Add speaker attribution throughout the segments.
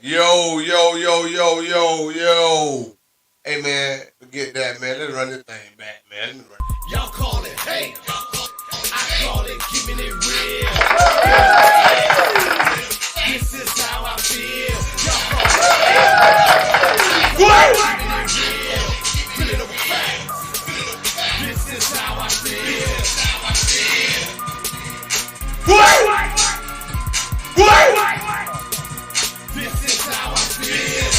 Speaker 1: Yo, yo, yo, yo, yo, yo. Hey man, forget that man. Let's run this thing back, man. Let me run.
Speaker 2: Y'all call it hate. I call it keeping it real. This is how I feel. Y'all call it keeping it real. Feeling over facts. This is how I feel. This is how I feel. This is how I feel.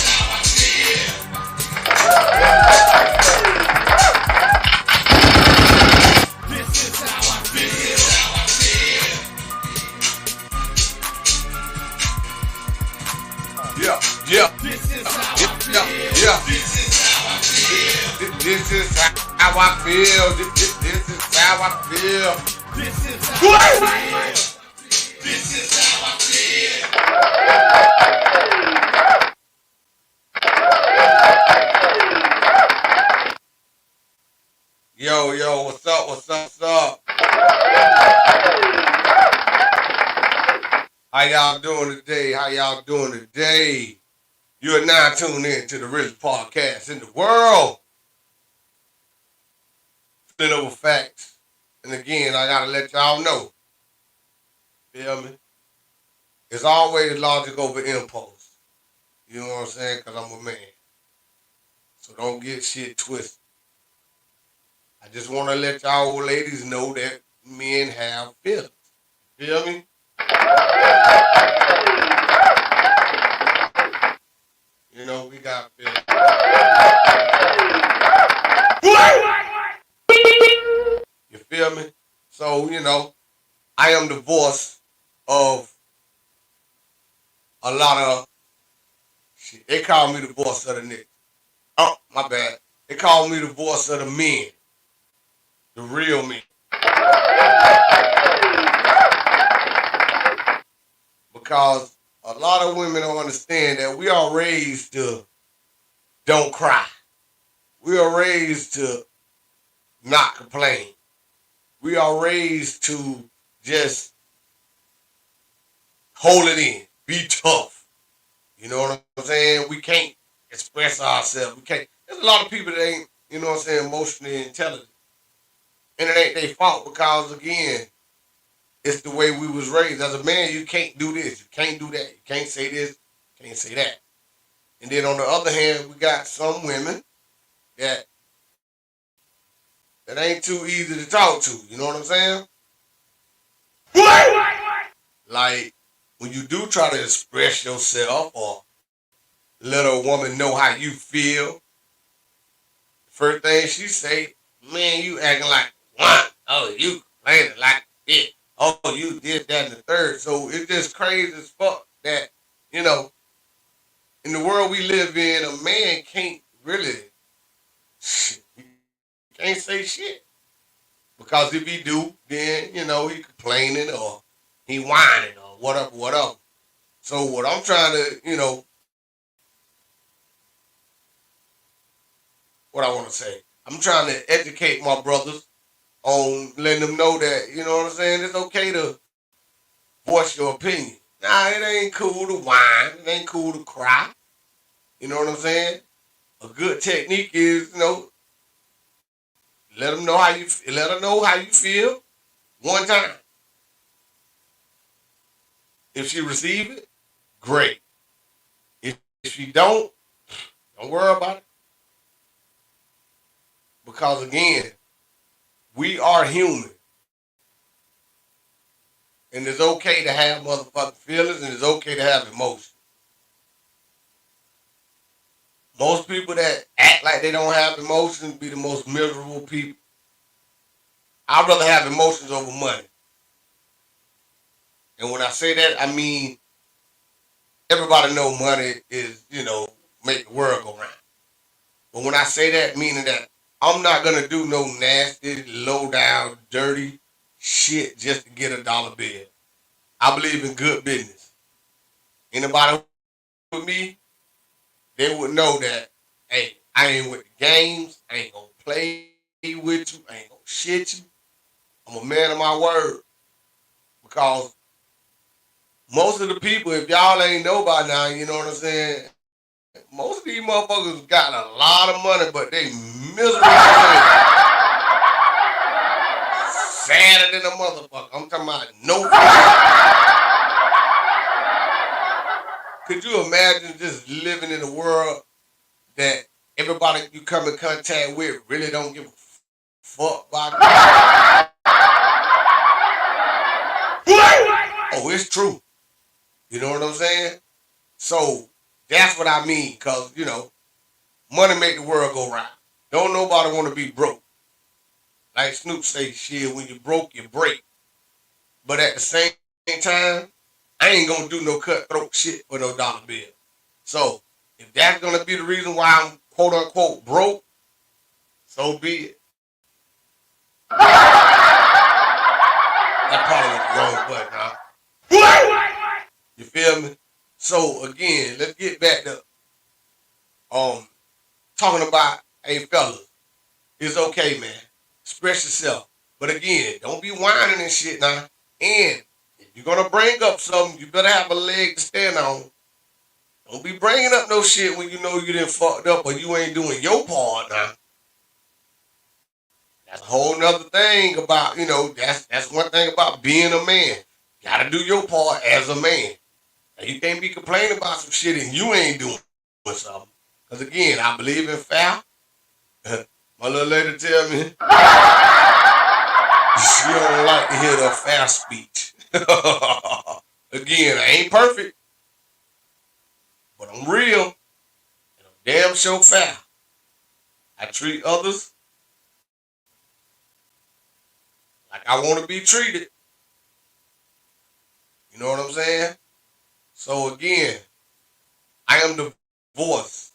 Speaker 1: Yeah, yeah,
Speaker 2: This is how I
Speaker 1: yeah,
Speaker 2: feel.
Speaker 1: yeah.
Speaker 2: This is how I feel.
Speaker 1: This is how I feel. This is how I feel.
Speaker 2: This is how I feel. This is how I feel.
Speaker 1: Yo, yo, what's up? What's up? What's up? How y'all doing today? How y'all doing today? You are now tuned in to the realest podcast in the world. Feeling over facts. And again, I gotta let y'all know. Feel me? It's always logic over impulse. You know what I'm saying? Because I'm a man. So don't get shit twisted. I just want to let y'all old ladies know that men have feelings. Feel me? You know, we got feelings. You feel me? So, you know, I am the voice of a lot of shit. They call me the voice of the niggas. Oh, my bad. They call me the voice of the men. The real men. Because a lot of women don't understand that we are raised to don't cry. We are raised to not complain. We are raised to just hold it in, be tough. You know what I'm saying? We can't express ourselves. We can't. There's a lot of people that ain't, you know what I'm saying, emotionally intelligent. And it ain't their fault because, again, it's the way we was raised. As a man, you can't do this. You can't do that. You can't say this. You can't say that. And then on the other hand, we got some women that ain't too easy to talk to. You know what I'm saying? Like when you do try to express yourself or let a woman know how you feel, first thing she say, man, you acting like one. Oh, you complaining like this. Oh, you did that and the third. So it's just crazy as fuck that, you know, in the world we live in, a man can't really, he can't say shit. Because if he do, then, you know, he complaining or he whining or whatever, whatever. So what I'm trying to, you know, what I want to say, I'm trying to educate my brothers on letting them know that, you know what I'm saying, it's okay to voice your opinion. Nah, it ain't cool to whine. It ain't cool to cry. You know what I'm saying? A good technique is, you know, let them know how you let her know how you feel one time. If she receive it, great. If she don't worry about it. Because again, we are human. And it's okay to have motherfucking feelings and it's okay to have emotions. Most people that act like they don't have emotions be the most miserable people. I'd rather have emotions over money. And when I say that, I mean everybody know money is, you know, make the world go round. But when I say that, meaning that I'm not gonna do no nasty, low down, dirty shit just to get a dollar bill. I believe in good business. Anybody with me, they would know that, hey, I ain't with the games, I ain't gonna play with you, I ain't gonna shit you. I'm a man of my word. Because, Most of the people, if y'all ain't know by now, you know what I'm saying? Most of these motherfuckers got a lot of money, but they miserable as sadder than a motherfucker. I'm talking about no fun. Could you imagine just living in a world that everybody you come in contact with really don't give a fuck about you? Oh, it's true. You know what I'm saying? So that's what I mean, cause money make the world go round. Don't nobody want to be broke. Like Snoop say, shit, when you broke, you break. But at the same time, I ain't gonna do no cutthroat shit for no dollar bill. So if that's gonna be the reason why I'm quote unquote broke, so be it. That probably was the wrong button, huh? You feel me? So again, let's get back to um talking about, hey fellas, it's okay, man. Express yourself. But again, don't be whining and shit now. And if you're gonna bring up something, you better have a leg to stand on. Don't be bringing up no shit when you know you done fucked up or you ain't doing your part now. That's a whole nother thing about, that's one thing about being a man. Gotta do your part as a man. And you can't be complaining about some shit and you ain't doing something. Because again, I believe in fair. My little lady tell me she don't like to hear the fair speech. Again, I ain't perfect, but I'm real and I'm damn sure fair. I treat others like I want to be treated. You know what I'm saying? So again, I am the voice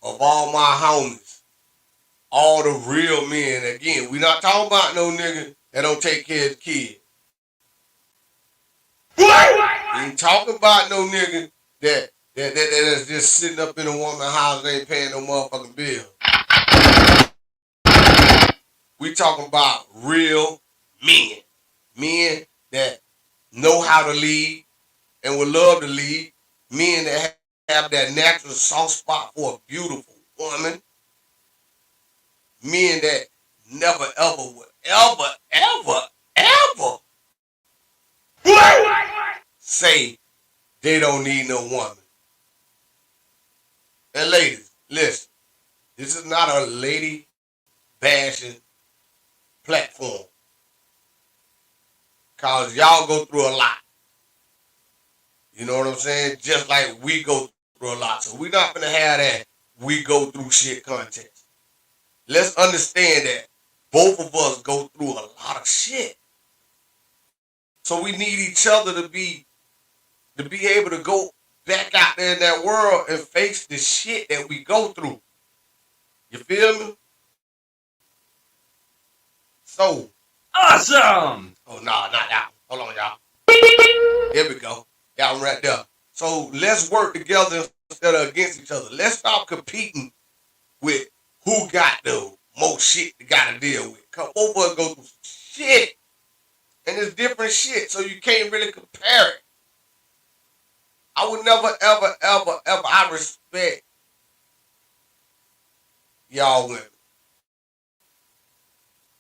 Speaker 1: of all my homies, all the real men. Again, we not talking about no nigga that don't take care of the kid. We ain't talking about no nigga that is just sitting up in a woman's house and ain't paying no motherfucking bill. We talking about real men. Men that know how to lead and would love to lead. Men that have that natural soft spot for a beautiful woman. Men that never ever would ever say they don't need no woman. And ladies, listen, this is not a lady bashing platform. Cause y'all go through a lot. You know what I'm saying? Just like we go through a lot. So we're not gonna have that we go through shit contest. Let's understand that both of us go through a lot of shit. So we need each other to be able to go back out there in that world and face the shit that we go through. You feel me? So,
Speaker 2: Awesome!
Speaker 1: oh no, not that one. Hold on, y'all. Here we go. Yeah, I'm right there. So let's work together instead of against each other. Let's stop competing with who got the most shit they gotta deal with. Cause both of us go through some shit. And it's different shit, so you can't really compare it. I would never, ever, I respect y'all women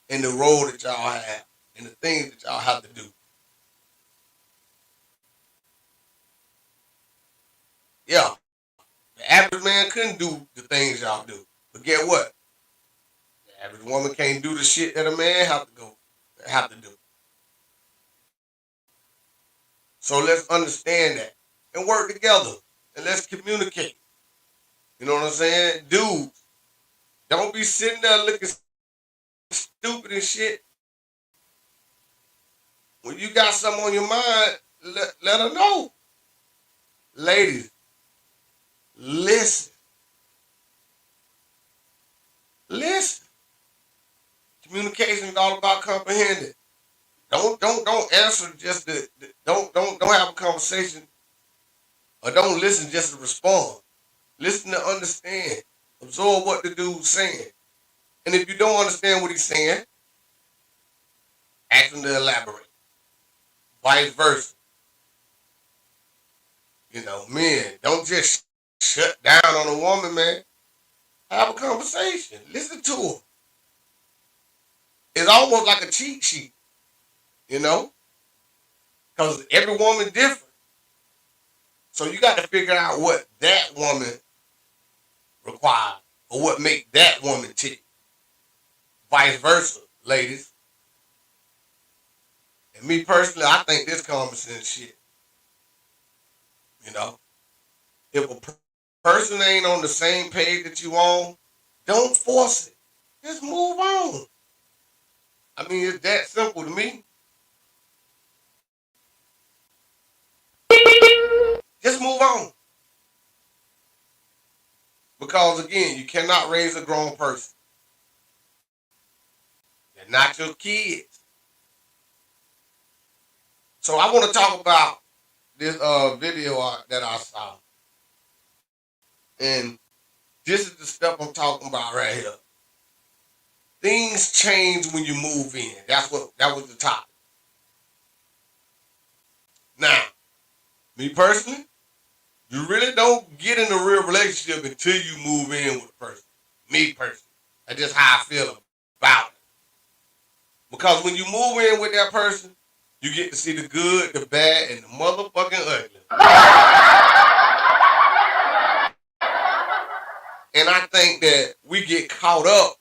Speaker 1: and the role that y'all have and the things that y'all have to do. Yeah, the average man couldn't do the things y'all do. But get what? The average woman can't do the shit that a man have to do. So let's understand that and work together and let's communicate. You know what I'm saying? Dudes, don't be sitting there looking stupid and shit. When you got something on your mind, let her know. Ladies, listen. Listen. Communication is all about comprehending. Don't answer just don't have a conversation or don't listen just to respond. Listen to understand. Absorb what the dude's saying. And if you don't understand what he's saying, ask him to elaborate. vice versa. Men, don't just shut down on a woman, man. Have a conversation. Listen to her. It's almost like a cheat sheet, you know, because every woman different. So you got to figure out what that woman requires or what make that woman tick. Vice versa, ladies. And me personally, I think this common sense shit. You know, if a person ain't on the same page that you on, don't force it. Just move on. I mean, it's that simple to me. Just move on. Because again, you cannot raise a grown person. They're not your kids. So I want to talk about this video that I saw. And this is the stuff I'm talking about right here. Things change when you move in. That was the topic. Now, me personally, you really don't get in a real relationship until you move in with a person. Me personally. That's just how I feel about it. Because when you move in with that person, you get to see the good, the bad, and the motherfucking ugly. And I think that we get caught up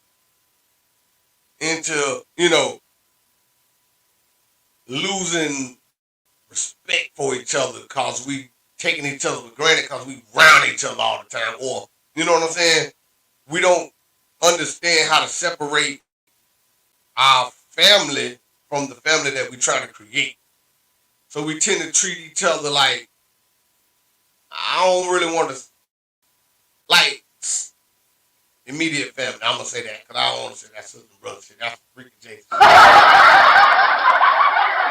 Speaker 1: into, losing respect for each other because we taking each other for granted because we round each other all the time. Or, you know what I'm saying? We don't understand how to separate our family from the family that we're trying to create. So we tend to treat each other like, I don't really want to, like, immediate family. I'm going to say that because I don't want to say that sister and brother shit. That's freaking Jason.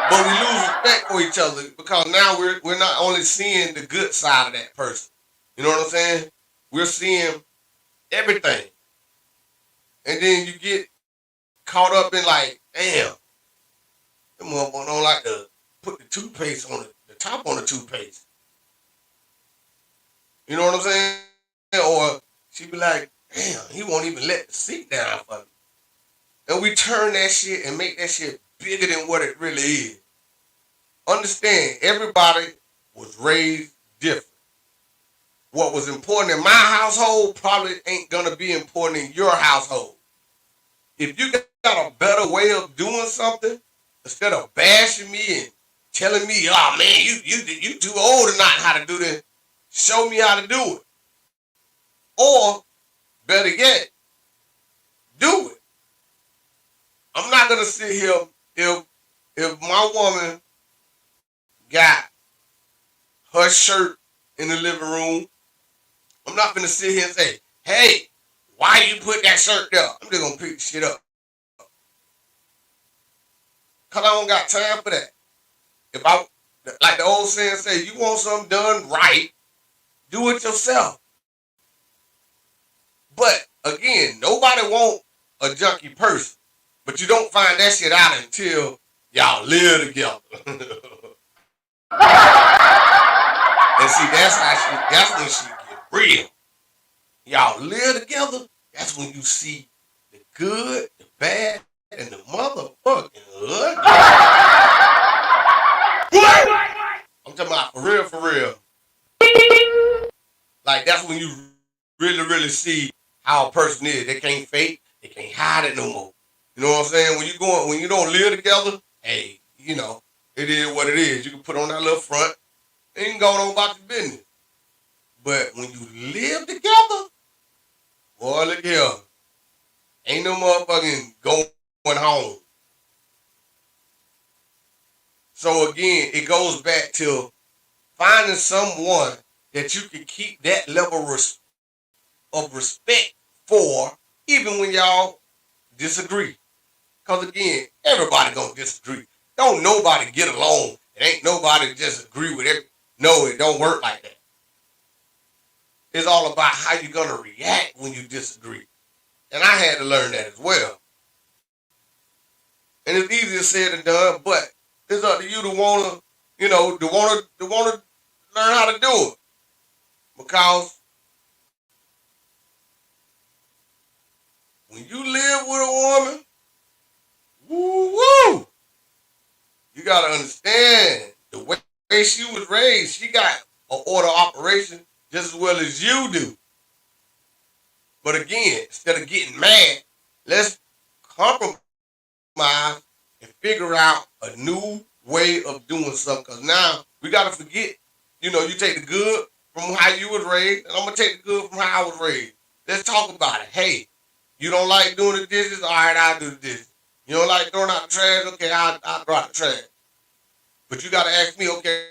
Speaker 1: But we lose respect for each other because now we're not only seeing the good side of that person. You know what I'm saying? We're seeing everything. And then you get caught up in like, damn, them motherfuckers don't like to put the toothpaste on the top on the toothpaste. You know what I'm saying? Or she be like, damn, he won't even let the seat down for me. And we turn that shit and make that shit bigger than what it really is. Understand, everybody was raised different. What was important in my household probably ain't gonna be important in your household. If you got a better way of doing something, instead of bashing me and telling me, oh man, you too old to not how to do this, show me how to do it. Or better yet, do it. I'm not gonna sit here if my woman got her shirt in the living room, I'm not gonna sit here and say, hey, why you put that shirt there? I'm just gonna pick shit up. Cause I don't got time for that. If I, like the old saying say, you want something done right, do it yourself. But again, nobody want a junkie person. But you don't find that shit out until y'all live together. And see, that's when she get real. Y'all live together, that's when you see the good, the bad, and the motherfucking ugly. I'm talking about for real. Like, that's when you really see how a person is. They can't fake, they can't hide it no more. You know what I'm saying? When you don't live together, hey, it is what it is. You can put on that little front and you can go on about your business. But when you live together, boy, look here. Ain't no motherfucking going home. So again, it goes back to finding someone that you can keep that level of respect for, even when y'all disagree. Because again, everybody gonna disagree. Don't nobody get along. It ain't nobody just agree with it. No, it don't work like that. It's all about how you're gonna react when you disagree. And I had to learn that as well. And it's easier said than done, but it's up to you to wanna to learn how to do it. Because when you live with a woman, woo woo, you gotta understand the way she was raised. She got an order of operation just as well as you do. But again, instead of getting mad, let's compromise and figure out a new way of doing something. Because now we got to forget, you take the good from how you was raised, and I'm going to take the good from how I was raised. Let's talk about it. Hey, you don't like doing the dishes? All right, I'll do the dishes. You don't like throwing out the trash? Okay, I'll throw out the trash. But you got to ask me, okay,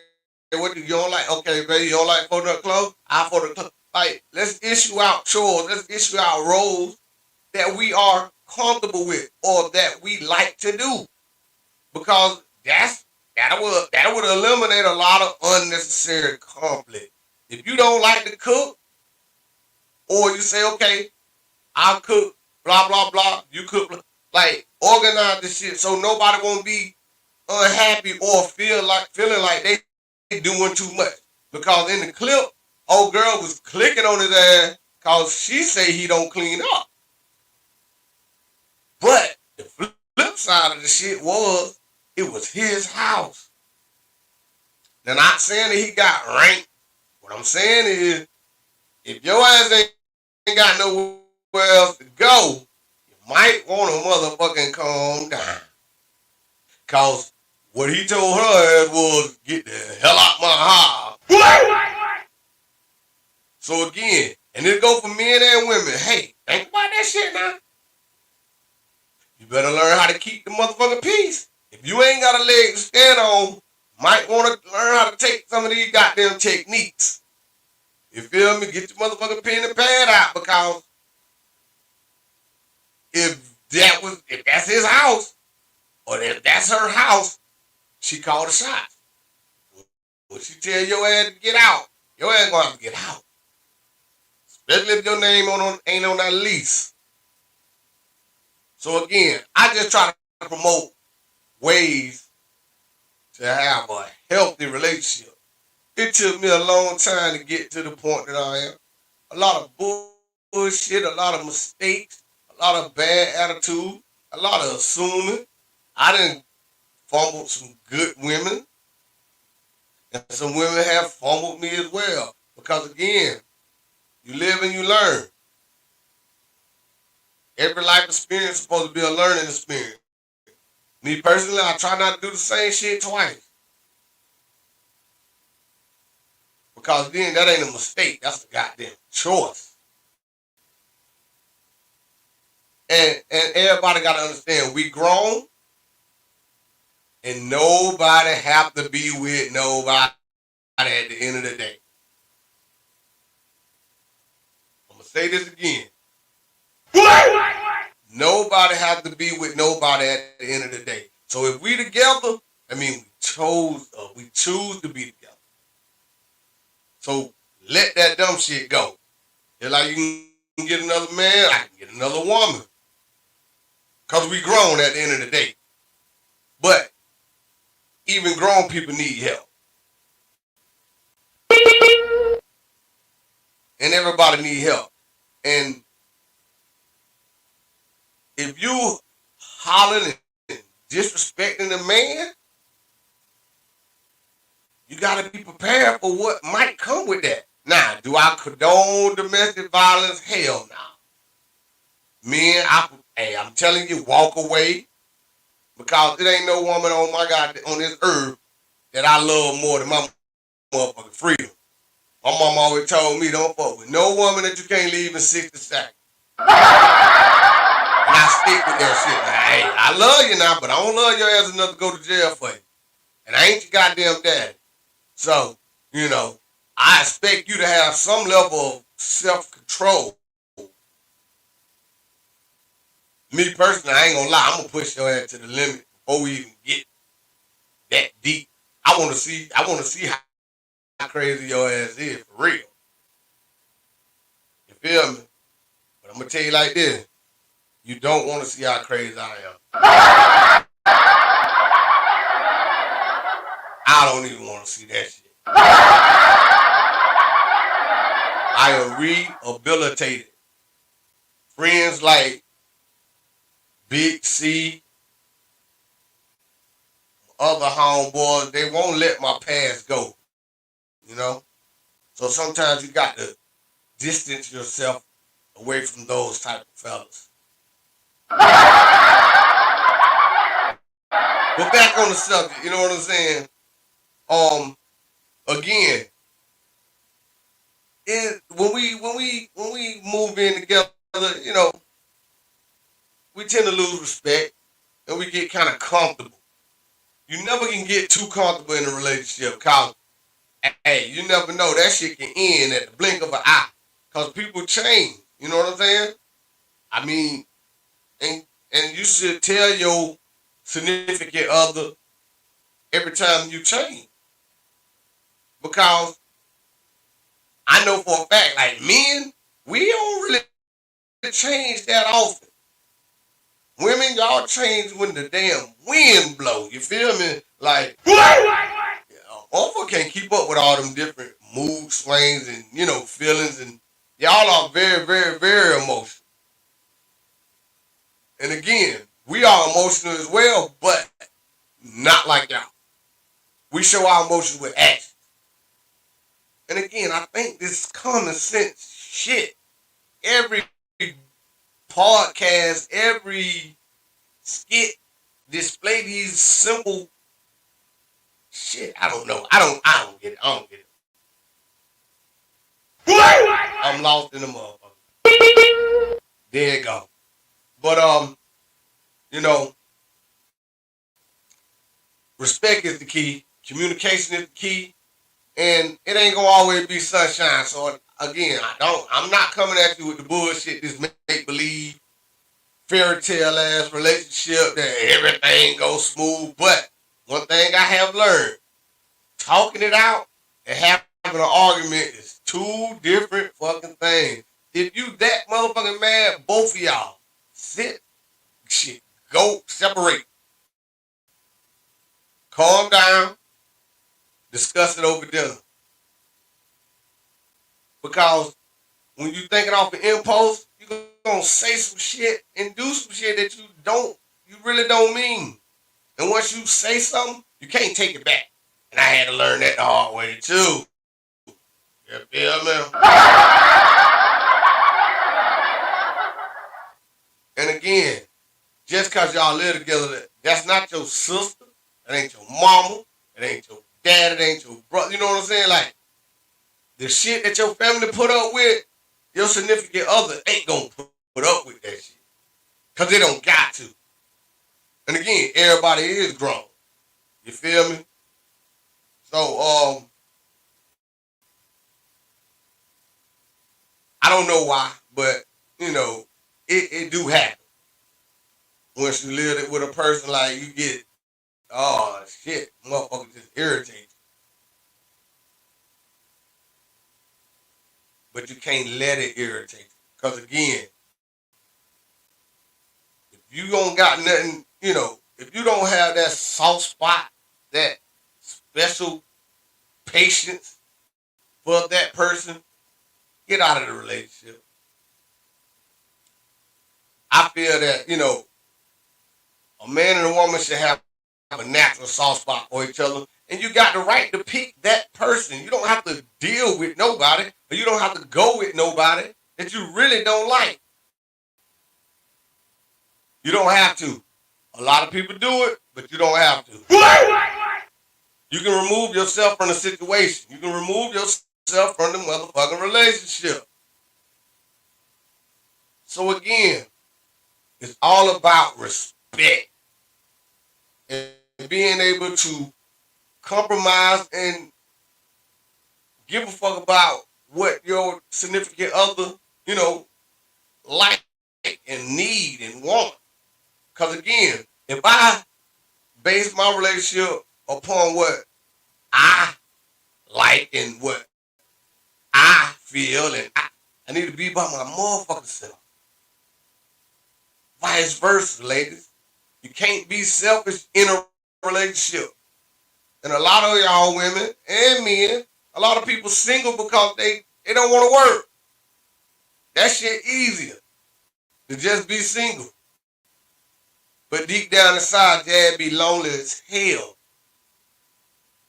Speaker 1: what do you don't like? Okay, baby, you don't like folding up clothes? I'll fold up clothes. Like, let's issue out chores. Let's issue out roles that we are comfortable with or that we like to do. Because that would eliminate a lot of unnecessary conflict. If you don't like to cook, or you say, okay, I'll cook, blah blah blah, you cook, like organize this shit so nobody won't be unhappy or feeling like they doing too much. Because in the clip, old girl was clicking on his ass because she say he don't clean up. But the flip side of the shit was it was his house. Now, not saying that he got ranked. What I'm saying is, if your ass ain't got nowhere else to go, you might want to motherfucking calm down. Cause what he told her ass was, get the hell out my house. What? So again, and it go for men and women. Hey, think about that shit now. You better learn how to keep the motherfucking peace. If you ain't got a leg to stand on, might want to learn how to take some of these goddamn techniques. You feel me? Get your motherfucking pen and pad out, because if that's his house, or if that's her house, she called the shots. When she tell your ass to get out, your ass gonna have to get out. Especially if your name ain't on that lease. So again, I just try to promote ways to have a healthy relationship. It took me a long time to get to the point that I am. A lot of bullshit, a lot of mistakes, a lot of bad attitude, a lot of assuming. I didn't fumble some good women, and some women have fumbled me as well. Because again, you live and you learn. Every life experience is supposed to be a learning experience. Me personally, I try not to do the same shit twice. Because then that ain't a mistake. That's a goddamn choice. And everybody got to understand, we grown, and nobody have to be with nobody at the end of the day. I'm going to say this again. What? Nobody has to be with nobody at the end of the day. So if we together, I mean, we choose to be together. So let that dumb shit go. Just like you can get another man, I can get another woman. Because we grown at the end of the day. But even grown people need help. And everybody need help. And if you hollering and disrespecting a man, you got to be prepared for what might come with that. Now, do I condone domestic violence? Hell no. Men, I'm telling you, walk away. Because it ain't no woman on on this earth that I love more than my motherfucking freedom. My mom always told me, don't fuck with no woman that you can't leave in 60 seconds. And I stick with that shit. Now, hey, I love you now, but I don't love your ass enough to go to jail for you. And I ain't your goddamn daddy. So, I expect you to have some level of self-control. Me personally, I ain't gonna lie, I'm gonna push your ass to the limit before we even get that deep. I wanna see how crazy your ass is for real. You feel me? But I'm gonna tell you like this. You don't wanna see how crazy I am. I don't even want to see that shit. I am rehabilitated. Friends like Big C, other homeboys, they won't let my past go, you know? So sometimes you got to distance yourself away from those type of fellas. But back on the subject, you know what I'm saying? Um, again, when we move in together, you know, we tend to lose respect and we get kind of comfortable. You never can get too comfortable in a relationship because, hey, you never know, that shit can end at the blink of an eye. Because people change. You know what I'm saying? I mean, and and you should tell your significant other every time you change. Because I know for a fact, like men, we don't really change that often. Women, y'all change when the damn wind blow. You feel me? Like, motherfucker can't keep up with all them different mood swings and, you know, feelings. And y'all are very, very, very emotional. And again, we are emotional as well, but not like y'all. We show our emotions with action. And again, I think this common sense shit, every podcast, every skit display these simple shit. I don't know. I don't get it. I don't get it. I'm lost in the motherfucker. There you go. But you know, respect is the key. Communication is the key. And it ain't gonna always be sunshine. So again, I'm not coming at you with the bullshit, this make believe fairy tale ass relationship that everything goes smooth. But one thing I have learned, talking it out and having an argument is two different fucking things. If you that motherfucking mad, both of y'all sit, shit, go separate, calm down, discuss it over dinner. Because when you thinking off the impulse, you gonna say some shit and do some shit that you really don't mean. And once you say something, you can't take it back. And I had to learn that the hard way too. You feel me? And again, just cause y'all live together, that's not your sister, that ain't your mama, that ain't your dad, that ain't your brother. You know what I'm saying? Like, the shit that your family put up with, your significant other ain't gonna put up with that shit. Cause they don't got to. And again, everybody is grown. You feel me? So I don't know why, but you know, it do happen. Once you live it with a person, like you get, oh shit, motherfucker just irritates. But you can't let it irritate you. Cause again, if you don't got nothing, you know, if you don't have that soft spot, that special patience for that person, get out of the relationship. I feel that, you know, a man and a woman should have a natural soft spot for each other. And you got the right to pick that person. You don't have to deal with nobody, or you don't have to go with nobody that you really don't like. You don't have to. A lot of people do it, but you don't have to. You can remove yourself from the situation. You can remove yourself from the motherfucking relationship. So again, it's all about respect and being able to compromise and give a fuck about what your significant other, you know, like and need and want. Because again, if I base my relationship upon what I like and what I feel, and I need to be by my motherfucking self. Vice versa, ladies. You can't be selfish in a relationship. And a lot of y'all women and men, a lot of people single because they don't want to work. That shit easier to just be single. But deep down inside, dad be lonely as hell.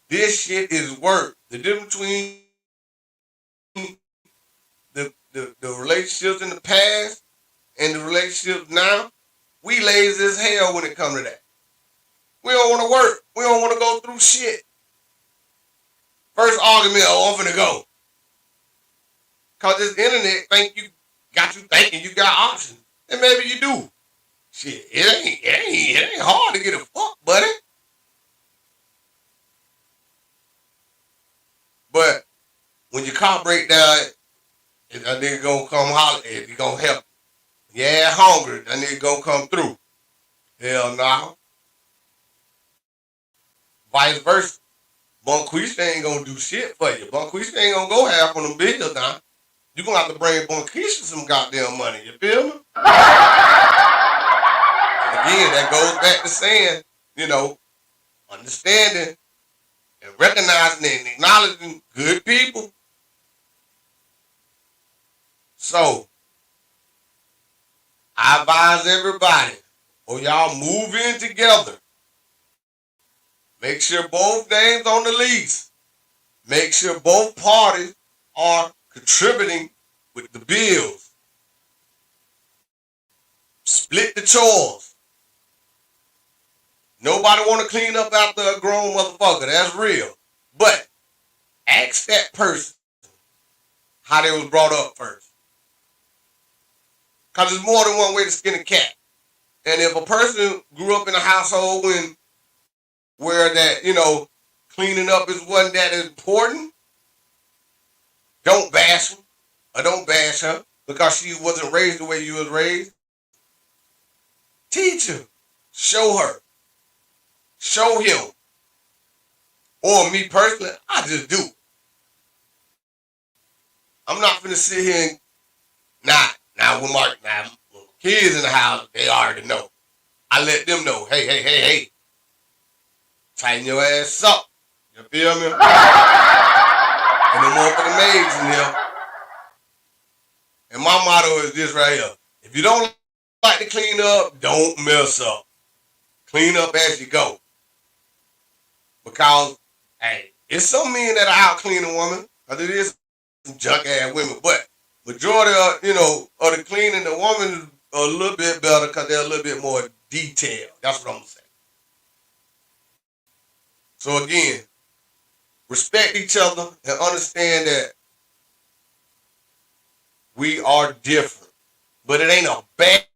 Speaker 1: This shit is work. The difference between the relationships in the past and the relationships now, we lazy as hell when it comes to that. We don't want to work. We don't want to go through shit. First argument, oh, I'm finna go. Cause this internet got you thinking you got options. And maybe you do. Shit, it ain't hard to get a fuck, buddy. But when your car break down, that nigga gonna come holler at you, he gonna help. Yeah, hungry, that nigga gonna come through. Hell no. Vice versa. Bunquisha ain't gonna do shit for you. Bunquisha ain't gonna go half on them bills now. You gonna have to bring Bunquisha some goddamn money, you feel me? And again, that goes back to saying, understanding and recognizing and acknowledging good people. So, I advise everybody, or y'all move in together. Make sure both names on the lease. Make sure both parties are contributing with the bills. Split the chores. Nobody want to clean up after a grown motherfucker. That's real. But ask that person how they was brought up first. Because there's more than one way to skin a cat. And if a person grew up in a household where that, cleaning up wasn't that important, don't bash him or don't bash her because she wasn't raised the way you was raised. Teach her. Show her. Show him. Or me personally, I just do. I'm not finna sit here and now with my kids in the house, they already know. I let them know, hey, tighten your ass up. You feel me? And the motherfucking maids in here. And my motto is this right here. If you don't like to clean up, don't mess up. Clean up as you go. Because, hey, it's some men that are out cleaning women. Because it is some junk ass women. But majority of, of the cleaning, the woman is a little bit better because they're a little bit more detailed. That's what I'm going to say. So again, respect each other and understand that we are different. But it ain't a bad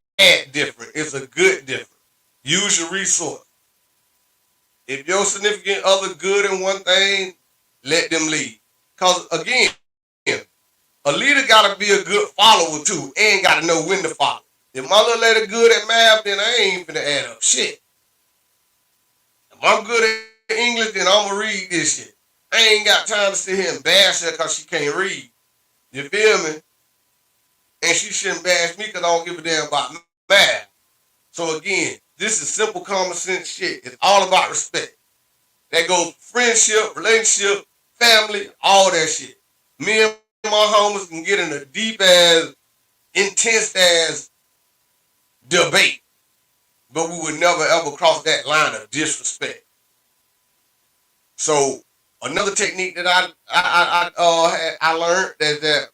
Speaker 1: different. It's a good different. Use your resource. If your significant other good in one thing, let them lead. Because again, a leader got to be a good follower too and got to know when to follow. If my little lady good at math, then I ain't finna add up shit. If I'm good at English, then I'm going to read this shit. I ain't got time to sit here and bash her because she can't read. You feel me? And she shouldn't bash me because I don't give a damn about math. So again, this is simple common sense shit. It's all about respect. That goes friendship, relationship, family, all that shit. Me and my homies can get in a deep ass, intense ass debate. But we would never ever cross that line of disrespect. So another technique that I learned is that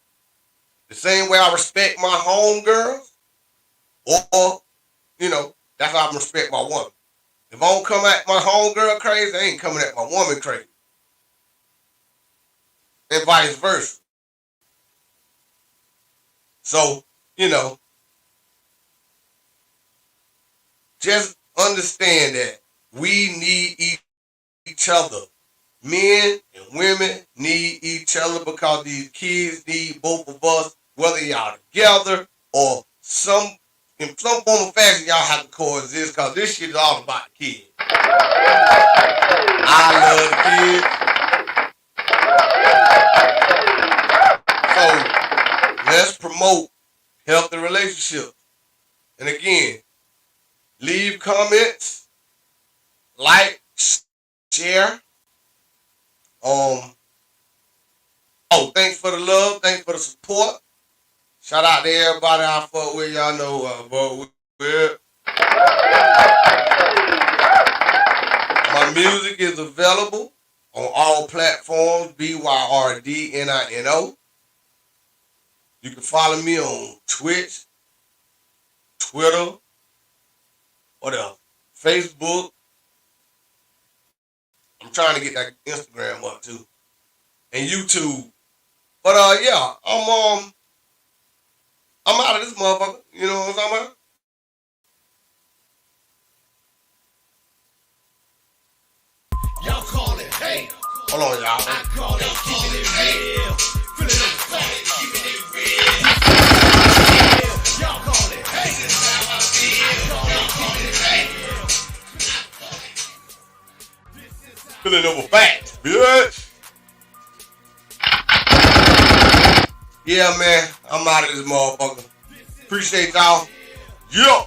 Speaker 1: the same way I respect my homegirls, or that's how I respect my woman. If I don't come at my homegirl crazy, I ain't coming at my woman crazy. And vice versa. So, just understand that we need each other. Men and women need each other because these kids need both of us, whether y'all together or in some form or fashion, y'all have to coexist because this shit is all about the kids. I love the kids. So let's promote healthy relationships. And again, leave comments, like, share, Oh, thanks for the love. Thanks for the support. Shout out to everybody I fuck with. Y'all know but my music is available on all platforms. BYRDNINO. You can follow me on Twitch, Twitter, what else? Facebook. I'm trying to get that Instagram up too, and YouTube. But yeah, I'm out of this motherfucker. You know what I'm talking about?
Speaker 2: Y'all call it hate.
Speaker 1: Hold on, y'all.
Speaker 2: I call it keeping it real. Feeling the fact, keeping it real. Y'all call it hate. This is how I feel. Y'all call it hate.
Speaker 1: Feeling over facts, bitch. Yeah, man. I'm out of this motherfucker. Appreciate y'all. Yeah.